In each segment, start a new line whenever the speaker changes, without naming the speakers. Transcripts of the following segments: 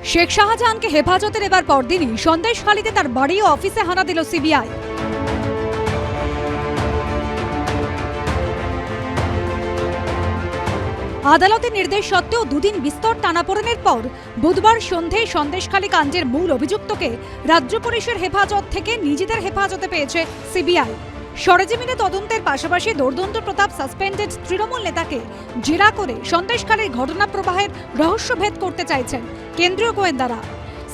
শেখ শাহজাহানকে হেফাজতে নেবার পরদিনই সন্দেশখালীতে তার বাড়ি ও অফিসে হানা দিল সিবিআই। আদালতের নির্দেশ সত্ত্বেও দুদিন বিস্তর টানাপোড়েনের পর বুধবার সন্ধে সন্দেশখালী কাণ্ডের মূল অভিযুক্তকে রাজ্য পুলিশের হেফাজত থেকে নিজেদের হেফাজতে পেয়েছে সিবিআই। সরেজমিনে তদন্তের পাশাপাশি দৌর্দণ্ড প্রতাপ সাসপেন্ডেড তৃণমূল নেতাকে জেরা করে সন্দেশখালীর ঘটনা প্রবাহের রহস্যভেদ করতে চাইছেন কেন্দ্রীয় গোয়েন্দারা।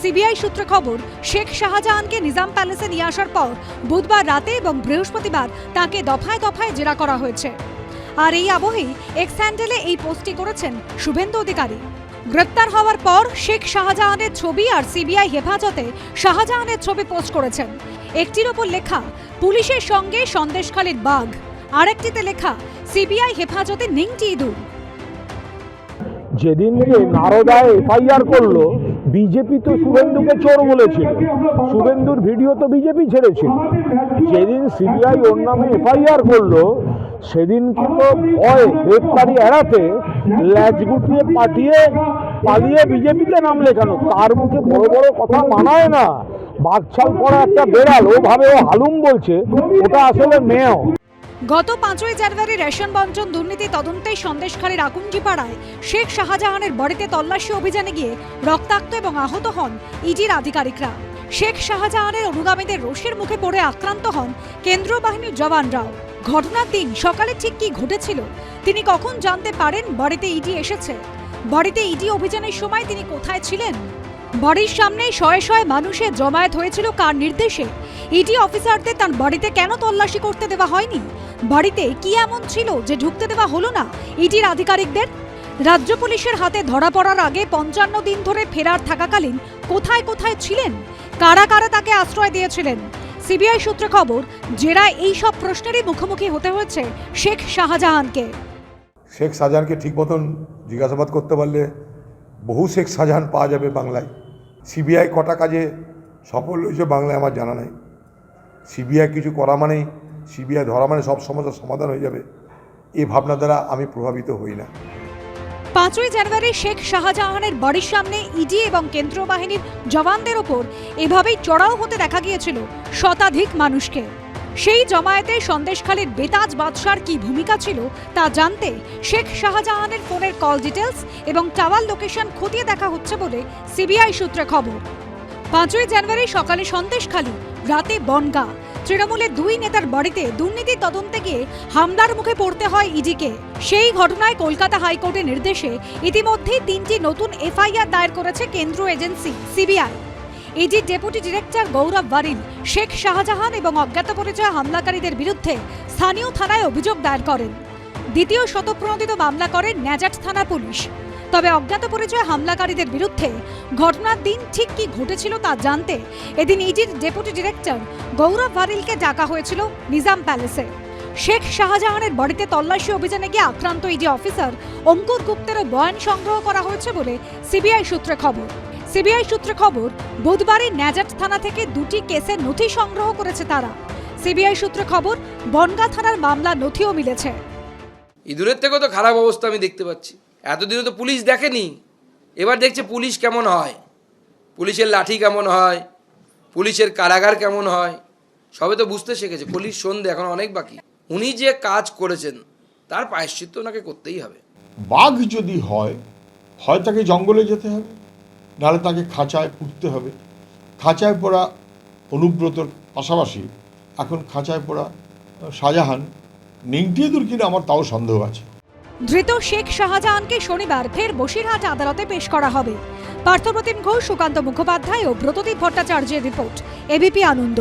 সিবিআই সূত্রে খবর, শেখ শাহজাহানকে নিজাম প্যালেসে নিয়ে আসার পর বুধবার রাতে এবং বৃহস্পতিবার তাকে দফায় দফায় জেরা করা হয়েছে। আর এই আবহেই এক্স হ্যান্ডেলে এই পোস্টটি করেছেন শুভেন্দু অধিকারী। গ্রেপ্তার হওয়ার পর শেখ শাহজাহানের ছবি আর সিবিআই হেফাজতে শাহজাহানের ছবি পোস্ট করেছেন। একটির ওপর লেখা পুলিশের সঙ্গে সন্দেশখালীর বাঘ, আরেকটিতে লেখা সিবিআই হেফাজতে নিংটি ইঁদুর।
যেদিন নারদায় এফআইআর করলো, বিজেপি তো শুভেন্দুকে চোর বলেছিল, শুভেন্দুর ভিডিও তো বিজেপি ছেড়েছিল। যেদিন সিবিআই ওর নামে এফআইআর করলো, সেদিন কিন্তু ভয় গ্রেপ্তারি এড়াতে ল্যাজ গুটিয়ে পালিয়ে বিজেপিতে নাম লেখানো। তার মুখে বড় বড় কথা মানায় না। বাঘছাল পড়া একটা বেড়াল, ও ভাবে ও হালুম বলছে, ওটা আসলে মেয়।
গত 5ই জানুয়ারি রেশন বঞ্চন দুর্নীতি তদন্তে সন্দেশখালীর আকুঞ্জিপাড়ায় শেখ শাহজাহানের বাড়িতে তল্লাশি অভিযানে গিয়ে রক্তাক্ত এবং আহত হন ইডির আধিকারিকরা। শেখ শাহজাহানের অনুগামীদের রোষের মুখে পড়ে আক্রান্ত হন কেন্দ্রীয় বাহিনীর জওয়ানরাও। ঘটনার দিন সকালে ঠিক কি ঘটেছিল, তিনি কখন জানতে পারেন বাড়িতে ইডি এসেছে, বাড়িতে ইডি অভিযানের সময় তিনি কোথায় ছিলেন, বাড়ির সামনে শয়ে শয়ে মানুষের জমায়েত হয়েছিল কার নির্দেশে, ইডি অফিসারদের তার বাড়িতে কেন তল্লাশি করতে দেওয়া হয়নি, বাড়িতে কি এমন ছিল যে ঢুকতে দেওয়া হলো না ইডির আধিকারিকদের। রাজ্য পুলিশের হাতে ধরা পড়ার আগে 55 দিন ধরে ফেরার থাকাকালীন কোথায় কোথায় ছিলেন, কারা কারা তাকে আশ্রয় দিয়েছিলেন। সিবিআই সূত্রে খবর, জেরায় এই সব প্রশ্নেরই মুখোমুখি হতে হয়েছে শেখ শাহজাহানকে।
শেখ শাহজাহানকে ঠিক মতন জিজ্ঞাসাবাদ করতে পারলে বহু শেখ শাহজাহান পাওয়া যাবে বাংলায়। সিবিআই কটা কাজে সফল হয়েছে বাংলায় আমার জানা নাই। সিবিআই কিছু করা মানেই, সিবিআই ধরা মানে সব সমস্যার সমাধান হয়ে যাবে, এই ভাবনা দ্বারা আমি প্রভাবিত হই না।
5ই জানুয়ারি শেখ শাহজাহানের বাড়ির সামনে ইডি এবং কেন্দ্রীয় বাহিনীর জওয়ানদের ওপর এভাবেই চড়াও হতে দেখা গিয়েছিল শতাধিক মানুষকে। সেই জমায়েতে সন্দেশখালীর বেতাজ বাদশার কি ভূমিকা ছিল তা জানতে শেখ শাহজাহানের ফোনের কল ডিটেলস এবং টাওয়ার লোকেশন খতিয়ে দেখা হচ্ছে বলে সিবিআই সূত্রে খবর। 5ই জানুয়ারি সকালে সন্দেশখালী, রাতে বনগাঁ। তৃণমূলের 2 নেতার বাড়িতে দুর্নীতির তদন্তে গিয়ে হামলার মুখে পড়তে হয় ইডিকে। সেই ঘটনায় কলকাতা হাইকোর্টের নির্দেশে ইতিমধ্যেই 3টি নতুন এফআইআর দায়ের করেছে কেন্দ্রীয় এজেন্সি সিবিআই। ইডির ডেপুটি ডিরেক্টর গৌরব বারিন শেখ শাহজাহান এবং অজ্ঞাতপরিচয় হামলাকারীদের বিরুদ্ধে স্থানীয় থানায় অভিযোগ দায়ের করেন। দ্বিতীয় শতপ্রণোদিত মামলা করে ন্যাজাট থানা পুলিশ। তবে অজ্ঞাতপরিচয় হামলাকারীদের বিরুদ্ধে ঘটনার দিন ঠিক কি ঘটেছিল তা জানতে এদিন ইডির ডেপুটি ডিরেক্টর গৌরব বারিলকে ডাকা হয়েছিল নিজাম প্যালেসে। শেখ শাহজাহানের বাড়িতে তল্লাশি অভিযানে গিয়ে আক্রান্ত ইডি অফিসার অঙ্কুর গুপ্তেরও বয়ান সংগ্রহ করা হয়েছে বলে সিবিআই সূত্রে খবর। সিবিআই সূত্রে খবর, বুধবারই ন্যাজাট থানা থেকে 2টি কেসের নথি সংগ্রহ করেছে তারা। সিবিআই সূত্রে খবর, বনগাঁ থানার মামলা নথিও মিলেছে।
ইঁদুরের থেকেও তো খারাপ অবস্থা আমি দেখতে পাচ্ছি। এতদিনে তো পুলিশ দেখেনি, এবার দেখছে পুলিশ কেমন হয়, পুলিশের লাঠি কেমন হয়, পুলিশের কারাগার কেমন হয়, সবে তো বুঝতে শিখেছে। পুলিশ সন্ধে এখন অনেক বাকি। উনি যে কাজ করেছেন তার প্রায়শ্চিত্ত ওনাকে করতেই হবে।
বাঘ যদি হয় তাকে জঙ্গলে যেতে হবে, নাহলে তাকে খাঁচায় পুড়তে হবে। খাঁচায় পড়া অনুব্রতর পাশাপাশি এখন খাঁচায় পড়া শাহজাহান নিংটি ইঁদুর কিনা আমার তাও সন্দেহ আছে।
ধৃত শেখ শাহজাহানকে শনিবার ফের বসিরহাট আদালতে পেশ করা হবে। পার্থপ্রতিম ঘোষ, সুকান্ত মুখোপাধ্যায় ও ব্রতদীপ ভট্টাচার্যের রিপোর্ট, এবিপি আনন্দ।